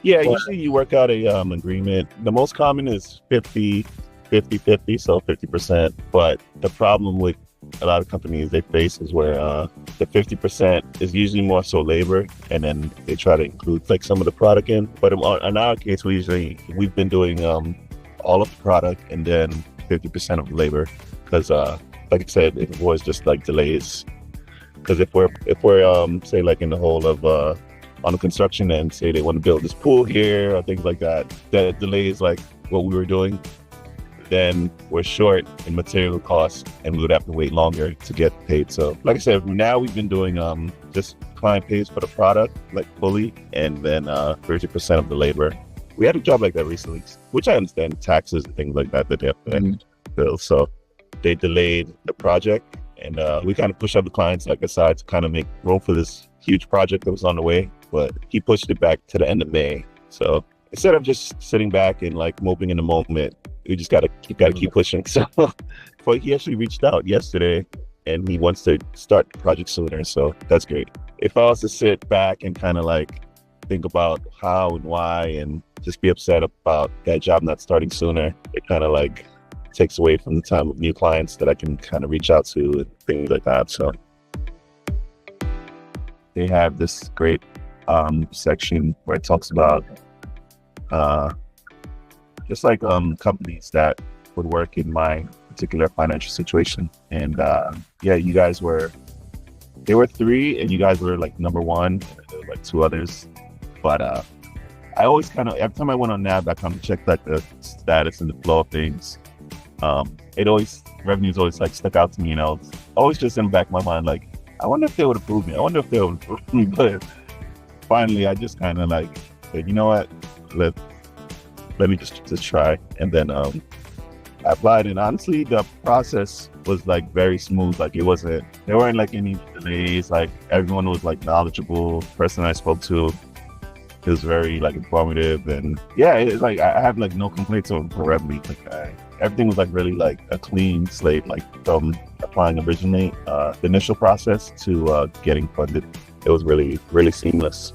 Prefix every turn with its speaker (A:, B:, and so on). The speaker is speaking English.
A: Yeah,
B: But
A: usually you work out a agreement. The most common is 50, so 50%. But the problem with a lot of companies they face is where the 50% is usually more so labor, and then they try to include like some of the product in. But in our case, we've been doing all of the product and then 50% of labor because like I said, it was just like delays. Because if we're say like in the whole of on the construction end, say they want to build this pool here or things like that, that delays like what we were doing, then we're short in material costs and we would have to wait longer to get paid. So like I said, now we've been doing just client pays for the product like fully and then 30% of the labor. We had a job like that recently, which I understand taxes and things like that they have to bill. So they delayed the project and we kind of pushed up the clients like aside to kind of make room for this huge project that was on the way, but he pushed it back to the end of May. So instead of just sitting back and like moping in the moment, we just gotta keep pushing. So, but he actually reached out yesterday, and he wants to start the project sooner. So that's great. If I was to sit back and kind of like think about how and why, and just be upset about that job not starting sooner, it kind of like takes away from the time of new clients that I can kind of reach out to and things like that. So they have this great section where it talks about just like companies that would work in my particular financial situation. And yeah, they were three and you guys were like number one, and there were like two others. But I always kind of, every time I went on nav.com to check like the status and the flow of things, revenue's always like stuck out to me, always just in the back of my mind, like, I wonder if they would approve me. But finally, I just kind of like said, you know what, let me just try. And then I applied, and honestly, the process was like very smooth. Like there weren't like any delays. Like everyone was like knowledgeable. The person I spoke to, it was very like informative, and yeah, it's like I have like no complaints on Reveille. Like everything was like really like a clean slate, like from applying originally, the initial process to getting funded. It was really, really seamless.